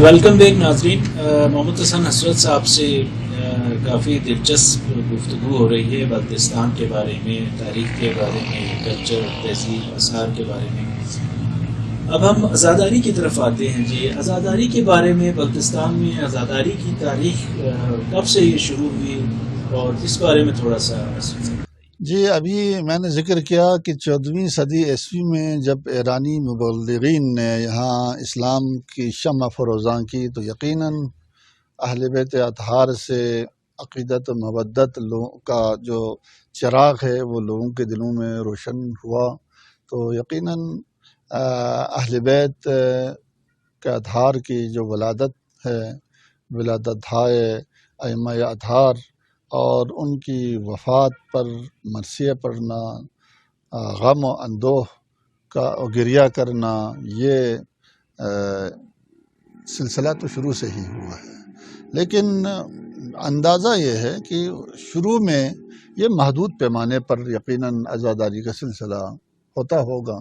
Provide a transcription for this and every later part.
Welcome back ناظرین. محمد حسن حسرت صاحب سے کافی دلچسپ گفتگو ہو رہی ہے بلتستان کے بارے میں، تاریخ کے بارے میں، کلچر، تہذیب، آثار کے بارے میں. اب ہم آزاداری کی طرف آتے ہیں. جی، آزاداری کے بارے میں بلتستان میں آزاداری کی تاریخ کب سے یہ شروع ہوئی اور اس بارے میں تھوڑا سا. جی، ابھی میں نے ذکر کیا کہ 14ویں صدی عیسوی میں جب ایرانی مبلغین نے یہاں اسلام کی شمع فروزاں کی تو یقیناً اہل بیت اطہار سے عقیدت و مودت کا جو چراغ ہے وہ لوگوں کے دلوں میں روشن ہوا. تو یقیناً اہل بیت کے اطہار کی جو ولادت ہے، ولادت ہائے ائمہ اطہار اور ان کی وفات پر مرثیہ پڑھنا، غم و اندوہ کا گریہ کرنا، یہ سلسلہ تو شروع سے ہی ہوا ہے. لیکن اندازہ یہ ہے کہ شروع میں یہ محدود پیمانے پر یقیناً عزاداری کا سلسلہ ہوتا ہوگا،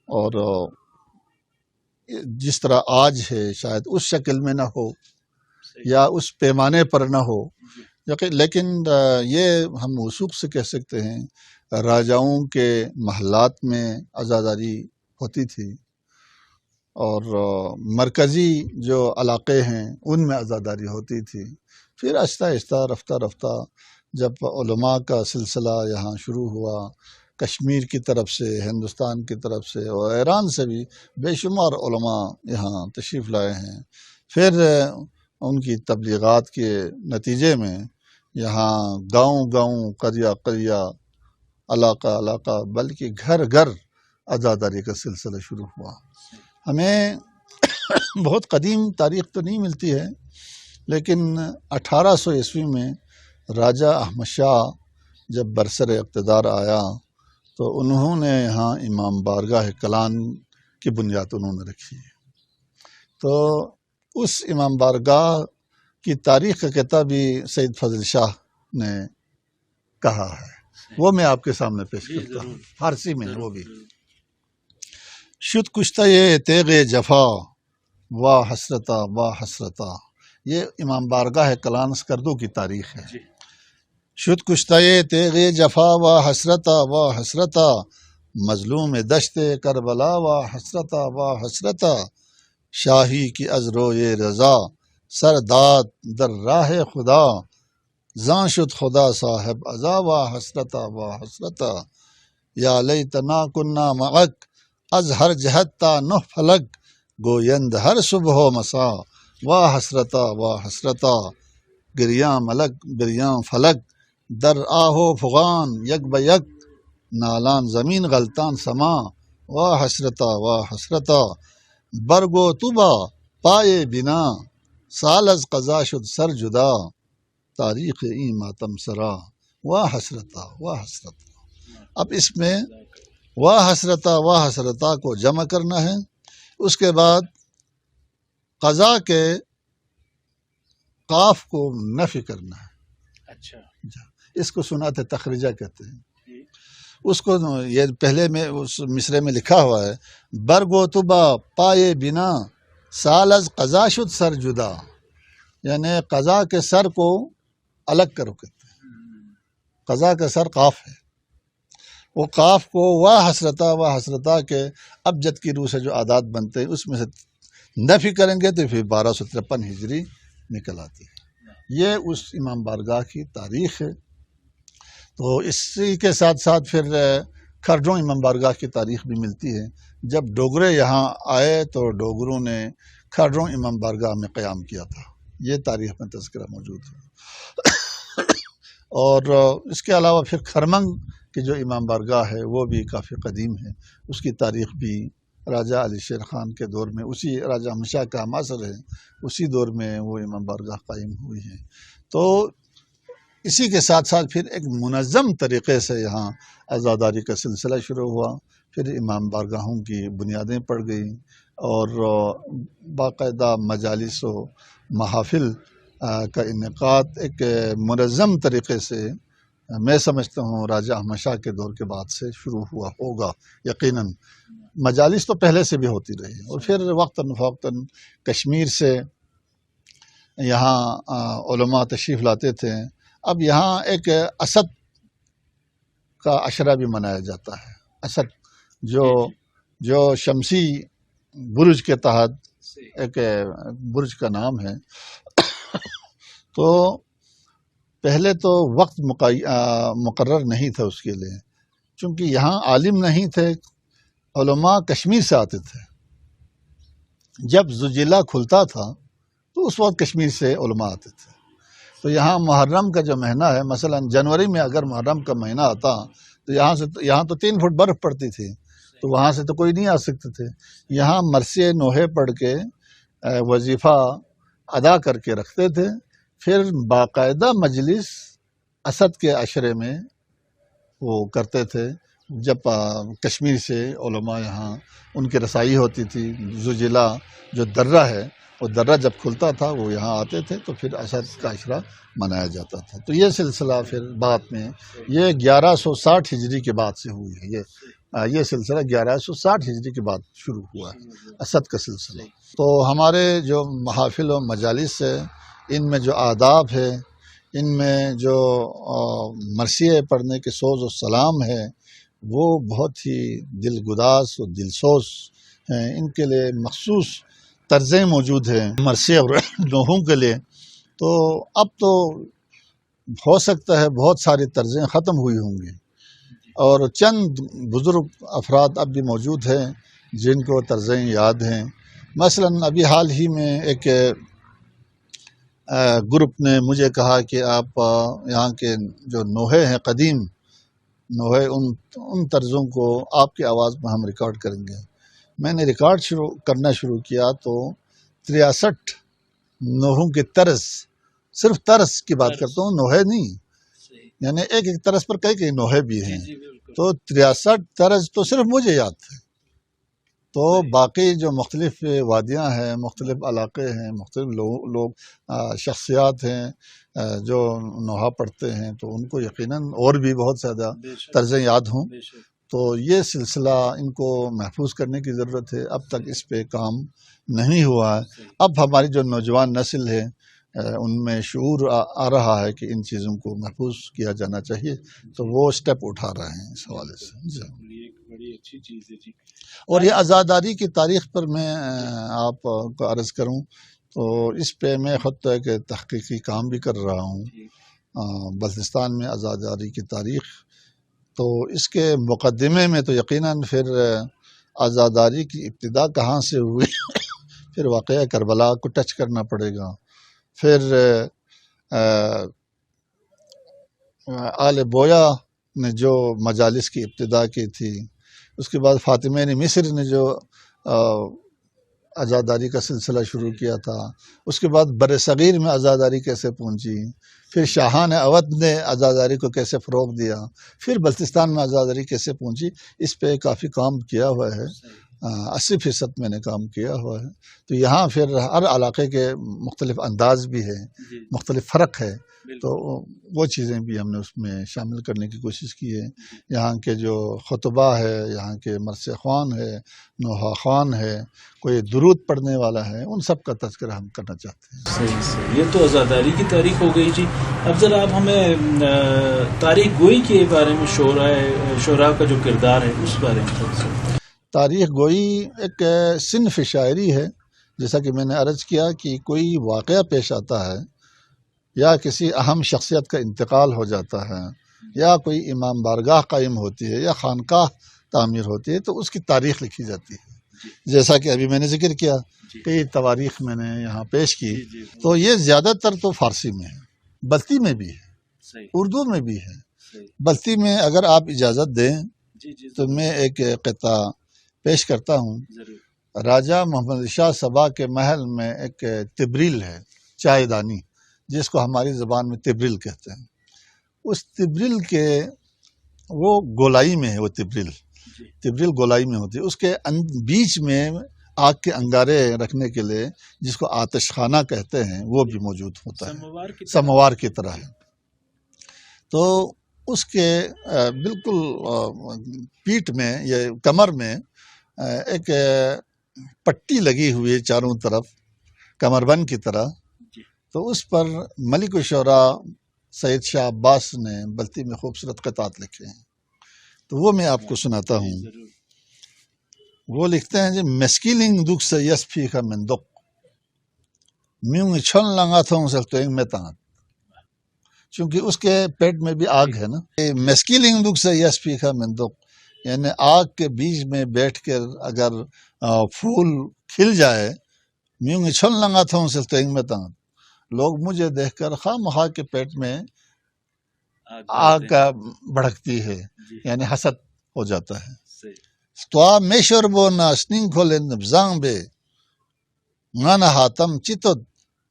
اور جس طرح آج ہے شاید اس شکل میں نہ ہو یا اس پیمانے پر نہ ہو. لیکن یہ ہم وثوق سے کہہ سکتے ہیں راجاؤں کے محلات میں عزاداری ہوتی تھی، اور مرکزی جو علاقے ہیں ان میں عزاداری ہوتی تھی. پھر آہستہ آہستہ رفتہ رفتہ جب علماء کا سلسلہ یہاں شروع ہوا، کشمیر کی طرف سے، ہندوستان کی طرف سے اور ایران سے بھی بے شمار علماء یہاں تشریف لائے ہیں. پھر ان کی تبلیغات کے نتیجے میں یہاں گاؤں گاؤں، قریہ قریہ، علاقہ علاقہ، بلکہ گھر گھر عزاداری کا سلسلہ شروع ہوا. ہمیں بہت قدیم تاریخ تو نہیں ملتی ہے، لیکن 1800 عیسوی میں راجہ احمد شاہ جب برسر اقتدار آیا تو انہوں نے یہاں امام بارگاہ کلان کی بنیاد انہوں نے رکھی. تو اس امام بارگاہ کی تاریخ کا کتاب بھی سید فضل شاہ نے کہا ہے، وہ میں آپ کے سامنے پیش کرتا ہوں، فارسی میں وہ بھی. شد کشتہ تیغ جفا وا حسرتا وا حسرتا، یہ امام بارگاہ کلان اسکردو کی تاریخ ہے. شد کشتہ تیغ جفا وا حسرتا وا حسرتا، مظلوم دشت کربلا وا حسرتا وا حسرتا، شاہی کی از روئے رضا سر داد در راہ خدا، زاں شد خدا صاحب عزا و حسرتا و حسرتا، یا لیتنا کننا معک از ہر جہت تا نہ فلک، گویند ہر صبح و مسا و حسرتا و حسرتا، گریاں ملک بریاں فلک در آہو فغان یک بیک، نالان زمین غلطان سما و حسرتا و حسرتا، برگو طوبا پائے بنا سال از قضا شد سر جدا، تاریخ این ماتم سرا و حسرتا و حسرتا. اب اس میں و حسرتا و حسرتا کو جمع کرنا ہے، اس کے بعد قضا کے قاف کو نفی کرنا ہے. اچھا، اس کو سنات تخریجہ کہتے ہیں. اس کو یہ پہلے میں اس مصرے میں لکھا ہوا ہے، برگو طبا پائے بنا سال از قضا شد سر جدا، یعنی قضا کے سر کو الگ کرو کہتے ہیں. قضا کا سر قاف ہے، وہ قاف کو و حسرتا کے ابجد کی روح سے جو اعداد بنتے ہیں اس میں سے نفی کریں گے تو پھر 1253 ہجری نکل آتی ہے. یہ اس امام بارگاہ کی تاریخ ہے. تو اسی کے ساتھ ساتھ پھر کھرڈوں امام بارگاہ کی تاریخ بھی ملتی ہے. جب ڈوگرے یہاں آئے تو ڈوگروں نے کھرڈوں امام بارگاہ میں قیام کیا تھا، یہ تاریخ میں تذکرہ موجود ہے. اور اس کے علاوہ پھر کھرمنگ کی جو امام بارگاہ ہے وہ بھی کافی قدیم ہے. اس کی تاریخ بھی راجہ علی شیر خان کے دور میں، اسی راجہ احمد شاہ کا معاصر ہے، اسی دور میں وہ امام بارگاہ قائم ہوئی ہے. تو اسی کے ساتھ ساتھ پھر ایک منظم طریقے سے یہاں عزاداری کا سلسلہ شروع ہوا. پھر امام بارگاہوں کی بنیادیں پڑ گئیں اور باقاعدہ مجالس و محافل کا انعقاد ایک منظم طریقے سے میں سمجھتا ہوں راجہ احمد شاہ کے دور کے بعد سے شروع ہوا ہوگا یقیناً. مجالس تو پہلے سے بھی ہوتی رہی، اور پھر وقتاً فوقتاً کشمیر سے یہاں علماء تشریف لاتے تھے۔ اب یہاں ایک اسد کا عشرہ بھی منایا جاتا ہے، اسد جو شمسی برج کے تحت ایک برج کا نام ہے۔ تو پہلے تو وقت مقرر نہیں تھا اس کے لیے، چونکہ یہاں عالم نہیں تھے، علماء کشمیر سے آتے تھے۔ جب زلزلہ کھلتا تھا تو اس وقت کشمیر سے علماء آتے تھے۔ تو یہاں محرم کا جو مہینہ ہے، مثلا جنوری میں اگر محرم کا مہینہ آتا تو یہاں تو 3 فٹ برف پڑتی تھی، تو وہاں سے تو کوئی نہیں آ سکتے تھے۔ یہاں مرثیے نوحے پڑھ کے وظیفہ ادا کر کے رکھتے تھے، پھر باقاعدہ مجلس اسد کے عشرے میں وہ کرتے تھے۔ جب کشمیر سے علماء یہاں ان کی رسائی ہوتی تھی، زلزلہ جو درہ ہے وہ درہ جب کھلتا تھا وہ یہاں آتے تھے، تو پھر اسد کا عشرہ منایا جاتا تھا۔ تو یہ سلسلہ پھر بعد میں یہ 1160 ہجری کے بعد سے ہوئی ہے، یہ سلسلہ 1160 ہجری کے بعد شروع ہوا ہے اسد کا سلسلہ۔ تو ہمارے جو محافل و مجالس ہے، ان میں جو آداب ہے، ان میں جو مرثیے پڑھنے کے سوز و سلام ہے، وہ بہت ہی دلگداز و دلسوز ہیں۔ ان کے لیے مخصوص طرزیں موجود ہیں مرثیے اور نوحوں کے لیے۔ تو اب تو ہو سکتا ہے بہت ساری طرزیں ختم ہوئی ہوں گی، اور چند بزرگ افراد اب بھی موجود ہیں جن کو طرزیں یاد ہیں۔ مثلا ابھی حال ہی میں ایک گروپ نے مجھے کہا کہ آپ یہاں کے جو نوحے ہیں، قدیم نوحے، ان طرزوں کو آپ کی آواز میں ہم ریکارڈ کریں گے۔ میں نے ریکارڈ کرنا شروع کیا تو 63 نوحوں کی طرز، صرف طرز کی بات کرتا ہوں، نوحے نہیں، یعنی ایک طرز پر کئی نوحے بھی ہیں۔ تو 63 طرز تو صرف مجھے یاد تھے۔ تو باقی جو مختلف وادیاں ہیں، مختلف علاقے ہیں، مختلف لوگ شخصیات ہیں جو نوحہ پڑھتے ہیں، تو ان کو یقیناً اور بھی بہت زیادہ طرزیں یاد ہوں۔ تو یہ سلسلہ ان کو محفوظ کرنے کی ضرورت ہے، اب تک اس پہ کام نہیں ہوا ہے۔ اب ہماری جو نوجوان نسل ہے ان میں شعور آ رہا ہے کہ ان چیزوں کو محفوظ کیا جانا چاہیے، تو وہ اسٹیپ اٹھا رہے ہیں اس حوالے سے۔ بڑی اچھی چیز ہے جی۔ اور یہ آزاداری کی تاریخ پر میں آپ کو عرض کروں تو اس پہ میں خود ایک تحقیقی کام بھی کر رہا ہوں، بلتستان میں آزاداری کی تاریخ۔ تو اس کے مقدمے میں تو یقیناً پھر آزاداری کی ابتدا کہاں سے ہوئی پھر واقعہ کربلا کو ٹچ کرنا پڑے گا، پھر آل بویا نے جو مجالس کی ابتدا کی تھی، اس کے بعد فاطمین مصر نے جو آزاداری کا سلسلہ شروع کیا تھا، اس کے بعد بر صغیر میں آزاداری کیسے پہنچی، پھر شاہان اودھ نے آزاداری کو کیسے فروغ دیا، پھر بلتستان میں آزاداری کیسے پہنچی، اس پہ کافی کام کیا ہوا ہے، 80% میں نے کام کیا ہوا ہے۔ تو یہاں پھر ہر علاقے کے مختلف انداز بھی ہے، مختلف فرق ہے، تو وہ چیزیں بھی ہم نے اس میں شامل کرنے کی کوشش کی ہے۔ یہاں کے جو خطبہ ہے، یہاں کے مرثیہ خوان ہے، نوحہ خوان ہے، کوئی درود پڑھنے والا ہے، ان سب کا تذکرہ ہم کرنا چاہتے ہیں۔ صحیح، یہ تو آزاداری کی تاریخ ہو گئی جی۔ اب ذرا آپ ہمیں تاریخ گوئی کے بارے میں، شعراء کا جو کردار ہے اس بارے میں تھوڑا سا۔ تاریخ گوئی ایک صنف شاعری ہے، جیسا کہ میں نے عرض کیا کہ کوئی واقعہ پیش آتا ہے، یا کسی اہم شخصیت کا انتقال ہو جاتا ہے، یا کوئی امام بارگاہ قائم ہوتی ہے، یا خانقاہ تعمیر ہوتی ہے، تو اس کی تاریخ لکھی جاتی ہے۔ جیسا کہ ابھی میں نے ذکر کیا، کئی تواریخ میں نے یہاں پیش کی، تو یہ زیادہ تر تو فارسی میں ہے، بلتی میں بھی ہے، اردو میں بھی ہے۔ بلتی میں اگر آپ اجازت دیں تو میں ایک قطعہ پیش کرتا ہوں۔ راجہ محمد شاہ صبا کے محل میں ایک تبریل ہے، چائے دانی، جس کو ہماری زبان میں تبریل کہتے ہیں۔ اس تبریل کے وہ گولائی میں ہے، وہ تبریل گولائی میں ہوتی ہے، اس کے بیچ میں آگ کے انگارے رکھنے کے لیے، جس کو آتش خانہ کہتے ہیں، وہ بھی موجود ہوتا ہے، سموار کی طرح ہے۔ تو اس کے بالکل پیٹھ میں یا کمر میں ایک پٹی لگی ہوئی ہے چاروں طرف کمر بند کی طرح، جی تو اس پر ملک الشعراء سید شاہ عباس نے بلتی میں خوبصورت قطعات لکھے ہیں، تو وہ میں آپ کو سناتا ہوں۔ ضرور۔ وہ لکھتے ہیں جی مسکیلنگ دکھ سے یس فی کا من دک میوں چھن لنگا تھوں سے تو میں تانت، چونکہ اس کے پیٹ میں بھی آگ ہے نا۔ مسکیلنگ دکھ سے یس فی کا من دک، یعنی آگ کے بیچ میں بیٹھ کر اگر پھول کھل جائے، میوں چھن لنگا تھوں سے تو میں تانت، لوگ مجھے دیکھ کر خواہ مخواہ کے پیٹ میں آگ کا بھڑکتی ہے، جی یعنی حسد ہو جاتا ہے۔ صحیح۔ Stoa meshorbo na sninkolen bzangbe ngana hatam chitod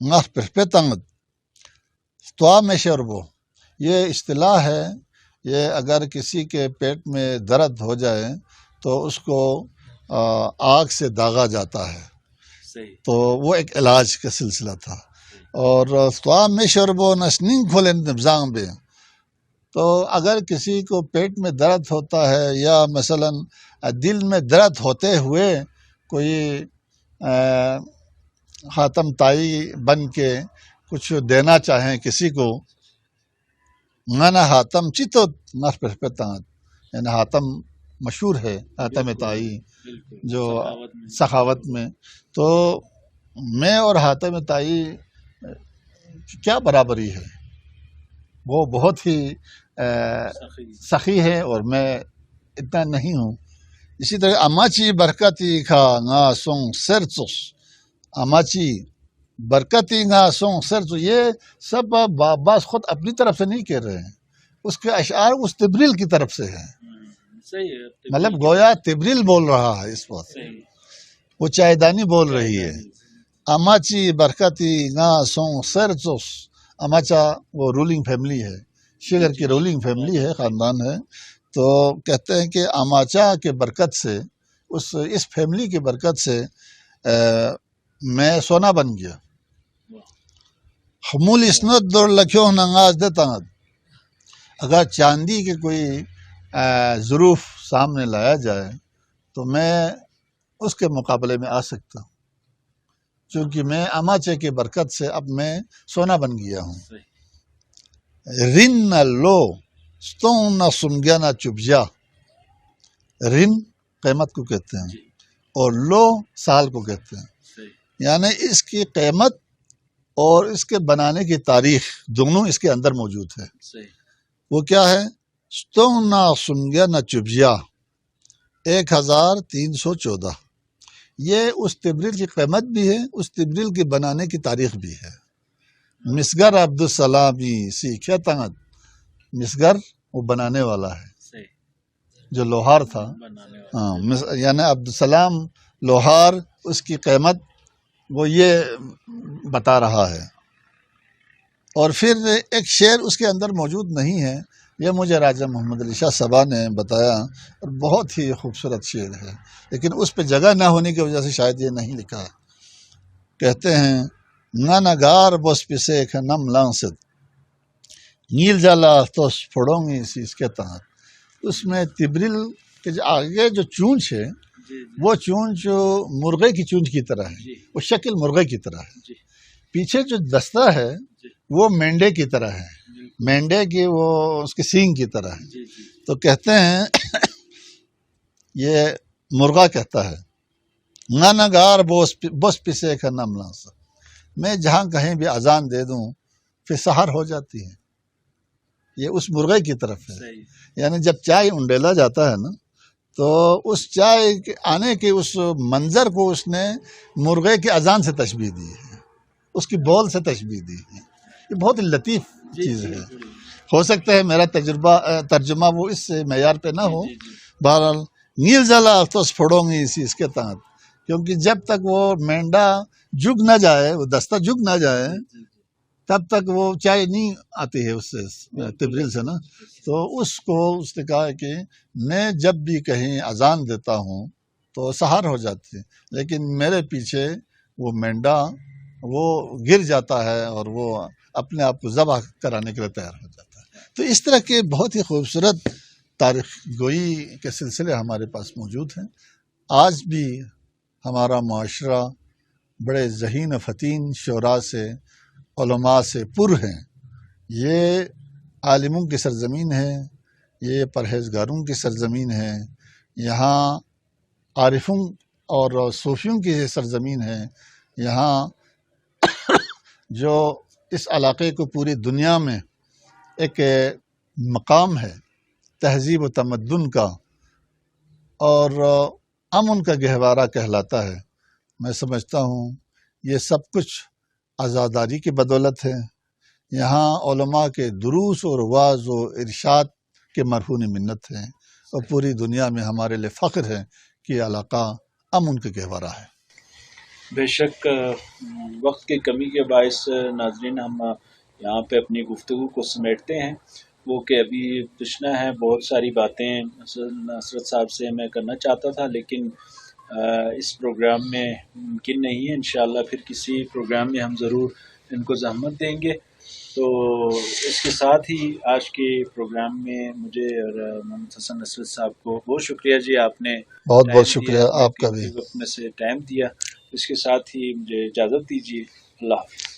ngar perpetangd. Stoa meshorbo یہ اصطلاح ہے، یہ اگر کسی کے پیٹ میں درد ہو جائے تو اس کو آگ سے داغا جاتا ہے، صحیح۔ تو وہ ایک علاج کا سلسلہ تھا۔ اور stoa meshorbo na sninkolen bzangbe، تو اگر کسی کو پیٹ میں درد ہوتا ہے یا مثلا دل میں درد ہوتے ہوئے کوئی حاتم تائی بن کے کچھ دینا چاہیں کسی کو، ngana حاتم چیتو نر پرپتانت، یعنی حاتم مشہور ہے حاتم تائی بالکل جو سخاوت میں۔ سخاوت میں، تو میں اور حاتم تائی کیا برابری ہے، وہ بہت ہی سخی۔ سخی ہے اور میں اتنا نہیں ہوں۔ اسی طرح اماچی برکتی کھا نا سونگ سرچوس، اماچی برکتی نا سونگ سرچوس، یہ سب عباس خود اپنی طرف سے نہیں کہہ رہے ہیں، اس کے اشعار اس تبریل کی طرف سے ہیں، صحیح ہے۔ مطلب گویا تبریل بول رہا ہے اس وقت، صحیح۔ وہ چائدانی بول رہی ہے۔ اماچی برکتی نا سونگ سرچوس، اماچا وہ رولنگ فیملی ہے، شیگر کی رولنگ فیملی ہے، خاندان ہے، تو کہتے ہیں کہ اماچا کے برکت سے، اس فیملی کی برکت سے میں سونا بن گیا۔ خمول اسنت دور لکھیوں ننگاز دیتا، اگر چاندی کے کوئی ظروف سامنے لایا جائے تو میں اس کے مقابلے میں آ سکتا ہوں، چونکہ میں اماچے کی برکت سے اب میں سونا بن گیا ہوں۔ رن نہ لو ستون نہ سمگیا نہ چبجا، رن قیمت کو کہتے ہیں اور لو سال کو کہتے ہیں، صحیح۔ یعنی اس کی قیمت اور اس کے بنانے کی تاریخ دونوں اس کے اندر موجود ہے۔ صحیح۔ وہ کیا ہے؟ ستون نہ سمگیا نہ چبجا 1314، یہ اس تبریل کی قیمت بھی ہے، اس تبریل کے بنانے کی تاریخ بھی ہے۔ مسگر عبدالسلامی سیکھے تنگت، مسگر وہ بنانے والا ہے صحیح۔ جو لوہار تھا، بنانے والا۔ یعنی عبدالسلام لوہار، اس کی قیمت وہ یہ بتا رہا ہے۔ اور پھر ایک شعر اس کے اندر موجود نہیں ہے، یہ مجھے راجہ محمد علی شاہ صبا نے بتایا، اور بہت ہی خوبصورت شعر ہے، لیکن اس پہ جگہ نہ ہونے کی وجہ سے شاید یہ نہیں لکھا۔ کہتے ہیں نانگار بوس پسے نم لانست نیل جالا توس پھڑونگی اس کے تحت، اس میں تبریل کے آگے جو چونچ ہے وہ چونچ مرغے کی چونچ کی طرح ہے، وہ شکل مرغے کی طرح ہے، پیچھے جو دستہ ہے وہ مینڈے کی طرح ہے، مینڈے کی وہ اس کے سینگ کی طرح ہے، تو کہتے ہیں یہ مرغا کہتا ہے نانگار بوس پسے کا نم لانست، میں جہاں کہیں بھی اذان دے دوں پھر سحر ہو جاتی ہے، یہ اس مرغے کی طرف ہے۔ یعنی جب چائے انڈیلا جاتا ہے نا، تو اس چائے کے آنے کے اس منظر کو اس نے مرغے کی اذان سے تشبیہ دی ہے، اس کی بول سے تشبیہ دی ہے، یہ بہت ہی لطیف چیز ہے۔ ہو سکتا ہے میرا ترجمہ وہ اس سے معیار پہ نہ ہو، بہرحال نیل جلا تو پھڑوں گی اس کے تحت، کیونکہ جب تک وہ مینڈا جھک نہ جائے، وہ دستہ جھک نہ جائے، تب تک وہ چائے نہیں آتی ہے اس سے تبریل سے نا، تو اس نے کہا کہ میں جب بھی کہیں اذان دیتا ہوں تو سحر ہو جاتی ہے، لیکن میرے پیچھے وہ مینڈا وہ گر جاتا ہے اور وہ اپنے آپ کو ذبح کرانے کے لیے تیار ہو جاتا ہے۔ تو اس طرح کے بہت ہی خوبصورت تاریخ گوئی کے سلسلے ہمارے پاس موجود ہیں، آج بھی ہمارا معاشرہ بڑے ذہین و فتین شعراء سے، علماء سے پر ہیں۔ یہ عالموں کی سرزمین ہے، یہ پرہیزگاروں کی سرزمین ہے، یہاں عارفوں اور صوفیوں کی سرزمین ہے، یہاں جو اس علاقے کو پوری دنیا میں ایک مقام ہے تہذیب و تمدن کا اور امن کا گہوارہ کہلاتا ہے۔ میں سمجھتا ہوں یہ سب کچھ عزاداری کی بدولت ہے۔ یہاں علماء کے دروس اور وعظ و ارشاد کے مرہون منت ہیں، اور پوری دنیا میں ہمارے لیے فخر ہے کہ یہ علاقہ امن کا گہوارہ ہے۔ بے شک وقت کی کمی کے باعث ناظرین ہم یہاں پہ اپنی گفتگو کو سمیٹتے ہیں، وہ کہ ابھی پوچھنا ہے بہت ساری باتیں نصرت صاحب سے میں کرنا چاہتا تھا، لیکن اس پروگرام میں ممکن نہیں ہے۔ انشاءاللہ پھر کسی پروگرام میں ہم ضرور ان کو زحمت دیں گے۔ تو اس کے ساتھ ہی آج کے پروگرام میں مجھے اور محمد حسن نصرت صاحب کو بہت شکریہ جی، آپ نے بہت بہت شکریہ آپ کا بھی۔ وقت میں سے ٹائم دیا۔ اس کے ساتھ ہی مجھے اجازت دیجیے، اللہ حافظ۔